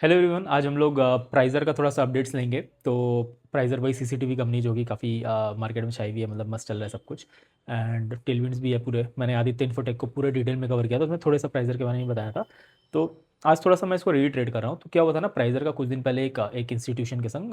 Hello everyone. आज हम लोग प्राइज़र का थोड़ा सा अपडेट्स लेंगे। तो प्राइज़र वही सीसीटीवी कंपनी जो कि काफ़ी मार्केट में छाई हुई है, मतलब मस्त चल रहा है सब कुछ। एंड टेलविंड्स भी है पूरे। मैंने आदित्य इन्फोटेक को पूरे डिटेल में कवर किया था, उसमें थोड़े सा प्राइज़र के बारे में बताया था। तो आज थोड़ा सा मैं इसको रीट्रेड कर रहा हूँ। तो क्या हुआ था ना, प्राइज़र का कुछ दिन पहले एक इंस्टीट्यूशन के संग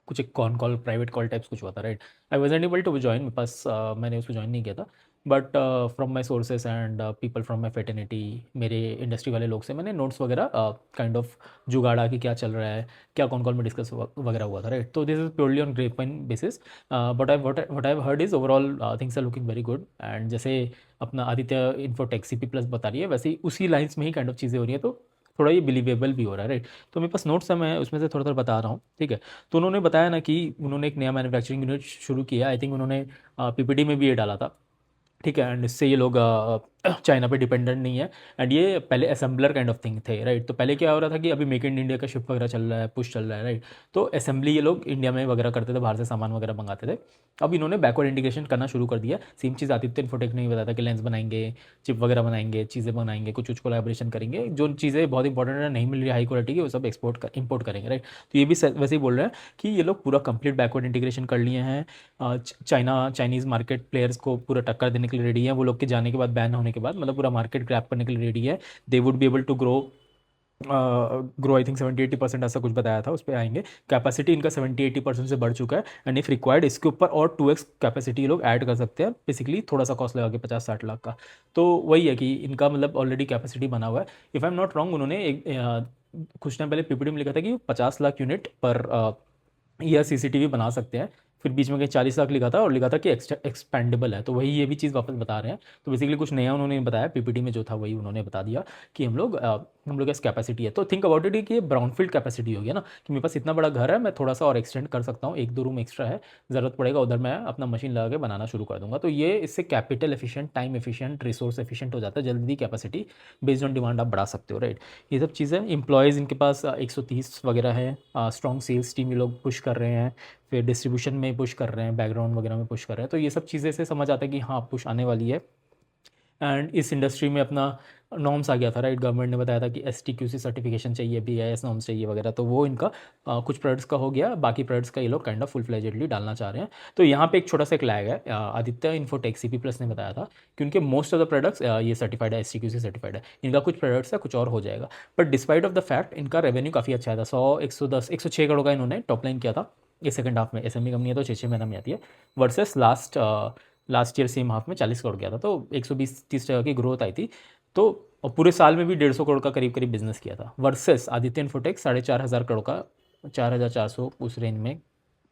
कुछ एक con call private call types कुछ हुआ था, right. I was not able to join, मेरे पास मैंने उसको ज्वाइन नहीं किया था। But from my sources and people from my fraternity, मेरे इंडस्ट्री वाले लोग से मैंने नोट्स वगैरह काइंड ऑफ जुगाड़ा कि क्या चल रहा है, क्या कौन कॉल में डिस्कस वगैरह हुआ था, राइट। तो this is purely on grapevine basis. But I what I heard is overall things are looking very good. And जैसे अपना आदित्य इन्फोटेक CP प्लस बता रही है, वैसे ही उसी लाइन्स में ही काइंड ऑफ चीज़ें हो रही है। तो थोड़ा ये बिलीवेबल भी हो रहा है, राइट। तो मेरे पास नोट्स है, मैं उसमें से थोड़ा थोड़ा बता रहा हूँ, ठीक है। तो उन्होंने बताया ना कि उन्होंने एक नया मैन्युफैक्चरिंग यूनिट शुरू किया। आई थिंक उन्होंने PPT में भी ये डाला था, ठीक है। एंड इससे ये लोग चाइना पे डिपेंडेंट नहीं है। एंड ये पहले असेंबलर काइंड ऑफ थिंग थे, राइट। तो पहले क्या हो रहा था कि अभी मेक इन इंडिया का शिफ्ट वगैरह चल रहा है, पुश चल रहा है, राइट। तो असेंबली ये लोग इंडिया में वगैरह करते थे, बाहर से सामान वगैरह मंगाते थे। अब इन्होंने बैकवर्ड इंटीग्रेशन करना शुरू कर दिया। सेम चीज़ आदित्य इन्फोटेक ने ही बताया था कि लेंस बनाएंगे, चिप वगैरह बनाएंगे, चीज़ें बनाएंगे, कुछ कुछ कोलैबोरेशन करेंगे। जो चीज़ें बहुत इंपॉर्टेंट है, नहीं मिल रही हाई क्वालिटी की, वो सब इंपोर्ट करेंगे, राइट। तो ये भी वैसे ही बोल रहे हैं कि ये लोग पूरा कंप्लीट बैकवर्ड इंटीग्रेशन कर लिए हैं। चाइनीज़ मार्केट प्लेयर्स को पूरा टक्कर देने के लिए रेडी है। वो लोग के जाने के बाद, बैन होने के बाद, मतलब पूरा मार्केट ग्रैब करने के लिए रेडी है। They would be able to grow I think 70-80% ऐसा कुछ बताया था, उस पर आएंगे। कैपेसिटी इनका 70-80% से बढ़ चुका है। एंड इफ रिक्वायर्ड इसके ऊपर और 2x कैपेसिटी लोग ऐड कर सकते हैं, बेसिकली थोड़ा सा कॉस्ट लगा के 50-60 लाख का। तो वही है कि इनका मतलब ऑलरेडी कैपेसिटी बना हुआ है। If I am not wrong, उन्होंने एक कुछ टाइम पहले PPT में लिखा था कि 50 lakh unit per year CCTV बना सकते हैं। फिर बीच में कहीं 40 लाख लिखा था और लिखा था कि एक्सपेंडेबल है। तो वही ये भी चीज़ वापस बता रहे हैं। तो बेसिकली कुछ नया उन्होंने बताया, PPT में जो था वही उन्होंने बता दिया कि हम लोग के पास कैपेसिटी है। तो थिंक अबाउट इट कि ये ब्राउनफील्ड कैपेसिटी हो गया ना, कि मेरे पास इतना बड़ा घर है, मैं थोड़ा सा और एक्सटेंड कर सकता हूँ, 1-2 रूम एक्स्ट्रा है, ज़रूरत पड़ेगा उधर मैं अपना मशीन लगा के बनाना शुरू कर दूंगा। तो ये इससे capital efficient, time efficient, resource efficient हो जाता है। जल्दी कैपेसिटी बेस्ड ऑन डिमांड आप बढ़ा सकते हो, राइट। ये सब चीज़ें, एम्प्लॉयज़ इनके पास 130 वगैरह है। स्ट्रॉन्ग सेल्स टीम ये लोग पुश कर रहे हैं, फिर डिस्ट्रीब्यूशन में पुश कर रहे हैं, बैकग्राउंड वगैरह में पुश कर रहे हैं। तो ये सब चीज़ें से समझ आता है कि हाँ, पुश आने वाली है। एंड इस इंडस्ट्री में अपना नॉर्म्स आ गया था, राइट। गवर्नमेंट ने बताया था कि STQC सर्टिफिकेशन चाहिए, BIS नॉर्म्स चाहिए वगैरह। तो वो इनका कुछ प्रोडक्ट्स का हो गया, बाकी प्रोडक्ट्स का ये लोग काइंड ऑफ फुल फ्लेजेडली डालना चाह रहे हैं। तो यहाँ पे एक छोटा सा एक लैग है। आदित्य इन्फोटेक CP प्लस ने बताया था कि उनके मोस्ट ऑफ द प्रोडक्ट्स ये सर्टिफाइड है, STQC सर्टिफाइड है। इनका कुछ प्रोडक्ट्स है, कुछ और हो जाएगा। But despite of the fact इनका रेवेन्यू काफ़ी अच्छा था। 100, 110, 106 करोड़ का इन्होंने टॉप लाइन किया था इस सेकंड हाफ में। SME कंपनी है तो 6-6 महीना में आती है, versus last year same half में 40 करोड़ गया था। तो 120-130 टका की ग्रोथ आई थी। तो और पूरे साल में भी 150 करोड़ का करीब करीब बिजनेस किया था, वर्सेस आदित्य इन्फोटेक 4,500 करोड़ का, 4,400 उस रेंज में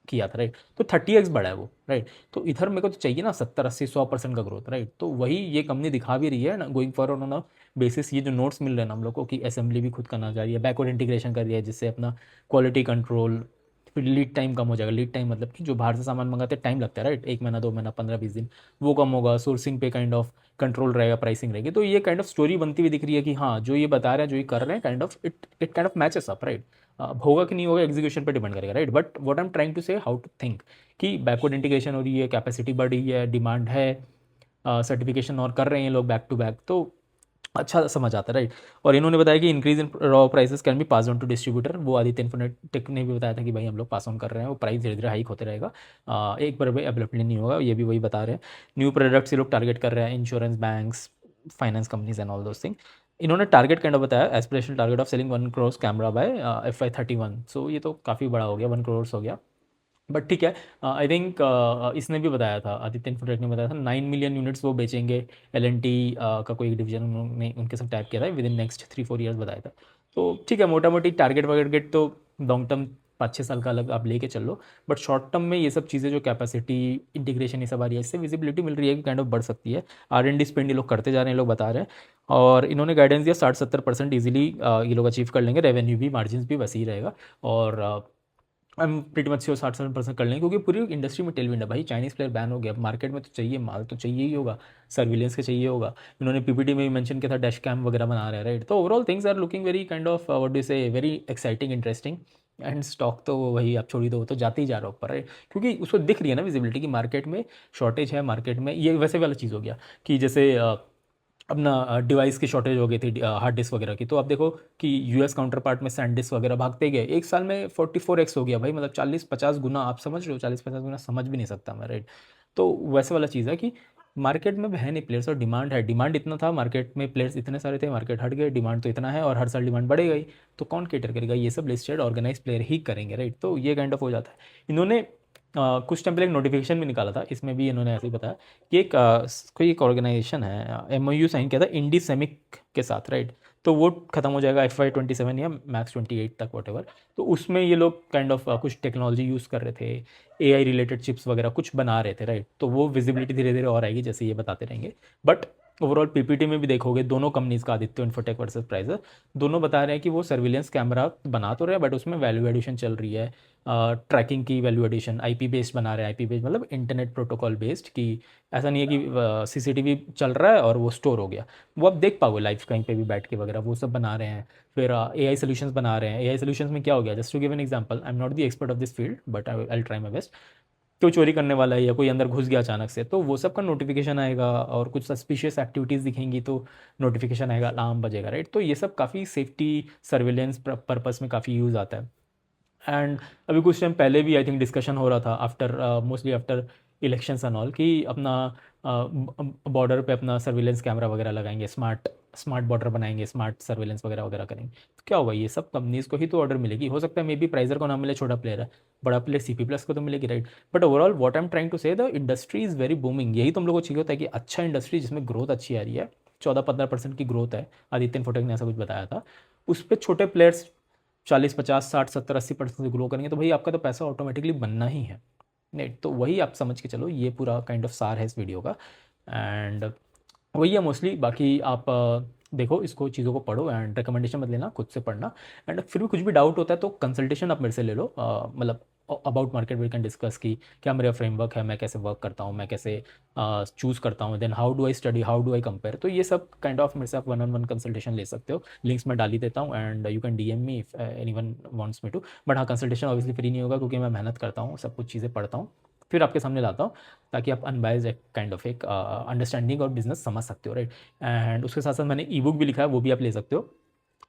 किया था, राइट। तो 30x बढ़ा है वो, राइट। तो इधर मेरे को तो चाहिए ना 70-80-100% का ग्रोथ, राइट। तो वही ये कंपनी दिखा भी रही है ना, गोइंग फॉरवर्ड ऑन बेसिस। ये जो नोट्स मिल रहे हैं ना हम लोग को कि असेंबली भी खुद करना चाह रही है, बैकवर्ड इंटीग्रेशन कर रही है, जिससे अपना क्वालिटी कंट्रोल, फिर लीड टाइम कम हो जाएगा। लीड टाइम मतलब कि जो बाहर से सामान मंगाते हैं टाइम लगता है, राइट, 1 महीना 2 महीना 15-20 दिन, वो कम होगा। सोर्सिंग पे काइंड ऑफ कंट्रोल रहेगा, प्राइसिंग रहेगी। तो ये काइंड ऑफ स्टोरी बनती हुई दिख रही है कि हाँ, जो ये बता रहे हैं, जो ये कर रहे हैं, kind of it kind of matches up, right. होगा कि नहीं होगा एग्जीक्यूशन पे डिपेंड करेगा, right. But what I am trying to say, how to think कि बैकवर्ड इंटीग्रेशन हो रही है, कैपेसिटी बढ़ रही है, डिमांड है, सर्टिफिकेशन और कर रहे हैं लोग बैक टू बैक, तो अच्छा समझ आता है, राइट। और इन्होंने बताया कि increase in raw prices can be pass on to distributor. वो आदित्य इन्फोटेक ने भी बताया था कि भाई हम लोग पास ऑन कर रहे हैं, वो प्राइस धीरे धीरे हाइक होते रहेगा, एक बार भाई अवेलेबल नहीं होगा। ये भी वही बता रहे हैं। न्यू प्रोडक्ट्स ये लोग टारगेट कर रहे हैं, insurance, banks, finance companies and all those thing. इन्होंने टारगेट काइंड ऑफ बताया, aspirational target of selling 1 crore camera by FY31। So ये तो काफ़ी बड़ा हो गया, 1 करोड़ हो गया। बट ठीक है। आई थिंक इसने भी बताया था, आदित्य इन्फोटेक ने बताया था 9 मिलियन यूनिट्स वो बेचेंगे। L&T का कोई एक डिवीजन उन्होंने उनके साथ टैप किया था, विद इन नेक्स्ट 3-4 ईयर्स बताया था। तो ठीक है, मोटा मोटी टारगेट वारगेट तो लॉन्ग टर्म 5-6 साल का अलग आप लेके चल लो। बट शॉर्ट टर्म में ये सब चीज़ें जो कैपेसिटी इंटीग्रेशन ये सब आ रही है, इससे विजिबिलिटी मिल रही है कि काइंड ऑफ बढ़ सकती है। R&D स्पेंड ये लोग करते जा रहे हैं, लोग बता रहे हैं। और इन्होंने गाइडेंस दिया 60-70% ईजिली ये लोग अचीव कर लेंगे, रेवेन्यू भी, मार्जिन भी वैसे ही रहेगा। और I am pretty much sure 60-70% कर लेंगे, क्योंकि पूरी इंडस्ट्री में टेलविंड है भाई। चाइनीज़ प्लेयर बैन हो गया, मार्केट में तो चाहिए, माल तो चाहिए ही होगा, सर्विलेंस के चाहिए होगा। इन्होंने PPT में भी मेंशन किया था डैश कैम वगैरह बना रहे हैं, राइट। तो overall things are looking very kind of what do say, very exciting, interesting. And stock तो वही आप छोड़ ही दो, वो तो जाते ही जा रहा है ऊपर, राइट। क्योंकि उसको दिख रही है ना विजिबिलिटी की मार्केट में शॉर्टेज है, मार्केट में ये वैसे वाला चीज़ हो गया कि जैसे अपना डिवाइस की शॉर्टेज हो गई थी हार्ड डिस्क वगैरह की, तो आप देखो कि यूएस काउंटर पार्ट में सैंड डिस्क वगैरह भागते गए, एक साल में 44x हो गया भाई, मतलब 40-50 गुना, आप समझ रहे हो, 40-50 गुना समझ भी नहीं सकता मैं, राइट। तो वैसे वाला चीज़ है कि मार्केट में है नहीं प्लेयर्स और डिमांड है, डिमांड इतना था, मार्केट में प्लेयर्स इतने सारे थे, मार्केट हट गए, डिमांड तो इतना है और हर साल डिमांड बढ़ेगा ही, तो कौन केटर करेगा, ये सब लिस्टेड ऑर्गेनाइज प्लेयर ही करेंगे, राइट। तो ये काइंड ऑफ हो जाता है। इन्होंने कुछ टाइम पहले एक नोटिफिकेशन भी निकाला था, इसमें भी इन्होंने ऐसे ही बताया कि एक कोई एक ऑर्गेनाइजेशन है, एमओयू साइन किया था इंडी सेमिक के साथ, राइट। तो वो खत्म हो जाएगा FY 27 या मैक्स 28 तक, वट एवर। तो उसमें ये लोग काइंड ऑफ कुछ टेक्नोलॉजी यूज़ कर रहे थे, एआई रिलेटेड चिप्स वगैरह कुछ बना रहे थे, राइट। तो वो विजिबिलिटी धीरे धीरे और आएगी जैसे ये बताते रहेंगे। बट ओवरऑल पीपीटी में भी देखोगे दोनों कंपनीज का, आदित्य इन्फोटेक वर्सेस प्राइजर, दोनों बता रहे हैं कि वो सर्विलेंस कैमरा बना तो रहे हैं, बट उसमें वैल्यू एडिशन चल रही है, ट्रैकिंग की वैल्यू एडिशन, आईपी बेस्ड बना रहे हैं, आईपी बेस्ड मतलब इंटरनेट प्रोटोकॉल बेस्ड, कि ऐसा नहीं है कि सीसीटीवी चल रहा है और वो स्टोर हो गया, वो आप देख पाओगे लाइव कहीं पे भी बैठ के वगैरह, वो सब बना रहे हैं। फिर एआई सोल्यूशंस बना रहे हैं, एआई सोल्यूशंस में क्या हो गया, just to give an example, I am not the expert of this field but I try my best. कोई चोरी करने वाला है या कोई अंदर घुस गया अचानक से, तो वो सब का नोटिफिकेशन आएगा, और कुछ सस्पिशियस एक्टिविटीज़ दिखेंगी तो नोटिफिकेशन आएगा, अलार्म बजेगा, राइट। तो ये सब काफ़ी सेफ्टी सर्विलेंस पर्पस में काफ़ी यूज़ आता है। एंड अभी कुछ टाइम पहले भी आई थिंक डिस्कशन हो रहा था, after mostly after elections and all, कि अपना बॉर्डर पे अपना सर्विलेंस कैमरा वगैरह लगाएंगे, स्मार्ट स्मार्ट बॉर्डर बनाएंगे, स्मार्ट सर्विलेंस वगैरह वगैरह करेंगे। तो क्या होगा, ये सब कंपनीज को ही तो ऑर्डर मिलेगी, हो सकता है मे बी प्राइजर को ना मिले, छोटा प्लेयर है, बड़ा प्लेयर सीपी प्लस को तो मिलेगी, right. But overall what I am trying to say, the industry is very booming, यही तुम लोगों को चाहिए होता है कि अच्छा इंडस्ट्री जिसमें ग्रोथ अच्छी आ रही है, 14-15% की ग्रोथ है, आदित्य इन्फोटेक ने ऐसा कुछ बताया था, उस पर छोटे प्लेयर्स 40-50-60-70-80% से ग्रो करेंगे, तो भाई आपका तो पैसा ऑटोमेटिकली बनना ही है, नहीं। तो वही आप समझ के चलो, ये पूरा काइंड ऑफ सार है इस वीडियो का। एंड वही है मोस्टली, बाकी आप देखो इसको, चीज़ों को पढ़ो एंड रिकमेंडेशन मत लेना, खुद से पढ़ना। एंड फिर भी कुछ भी डाउट होता है तो कंसल्टेशन आप मेरे से ले लो, मतलब about market we can discuss कि क्या मेरा फ्रेमवर्क है, मैं कैसे वर्क करता हूँ, मैं कैसे चूज़ करता हूँ, then how do I study, how do I compare, तो ये सब काइंड ऑफ मेरे से आप 1-on-1 कंसल्टेशन ले सकते हो, लिंक्स मैं डाल ही देता हूँ, and you can DM me if anyone wants me to. But हाँ, कंसल्टेशन ऑब्वियसली फ्री नहीं होगा, क्योंकि मैं मेहनत करता हूँ, सब कुछ चीज़ें पढ़ता हूँ, फिर आपके सामने लाता हूँ, ताकि आप अनबायस्ड एक काइंड ऑफ एक अंडरस्टैंडिंग और बिजनेस समझ सकते हो, राइट। एंड उसके साथ साथ मैंने ई बुक भी लिखा है, वो भी आप ले सकते हो।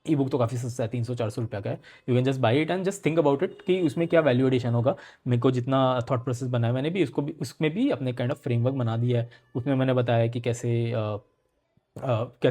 ई बुक तो काफ़ी सस्ता है, 300-400 रुपये का है, you can just by it and just think about it कि उसमें क्या वैल्यू एडिशन होगा। मेरे को जितना थॉट प्रोसेस बनाया मैंने भी, इसको भी उसमें भी अपने काइंड ऑफ फ्रेमवर्क बना दिया है, उसमें मैंने बताया कि कैसे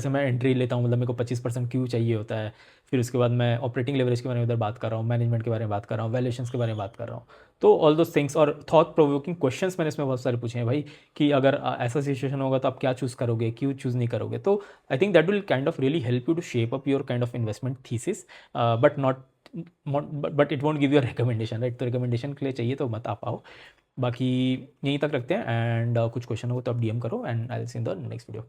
मैं एंट्री लेता हूँ, मतलब मेरे को 25% क्यों चाहिए होता है, फिर उसके बाद मैं ऑपरेटिंग लेवरेज के बारे में उधर बात कर रहा हूँ, मैनेजमेंट के बारे में बात कर रहा हूँ, वैल्यूएशंस के बारे में बात कर रहा हूँ। तो ऑल दोस थिंग्स, और थॉट प्रोवोकिंग क्वेश्चंस मैंने इसमें बहुत सारे पूछे हैं भाई, कि अगर ऐसा सिचुएशन होगा तो आप क्या चूज़ करोगे, क्यों चूज़ नहीं करोगे। तो I think that will kind of really help you to shape up your kind of investment thesis, but not but it won't give you recommendation, right. तो रिकमेंडेशन के लिए चाहिए तो मत आ पाओ। बाकी यहीं तक रखते हैं, एंड कुछ क्वेश्चन हो तो आप डीएम करो, and I will see in the next video.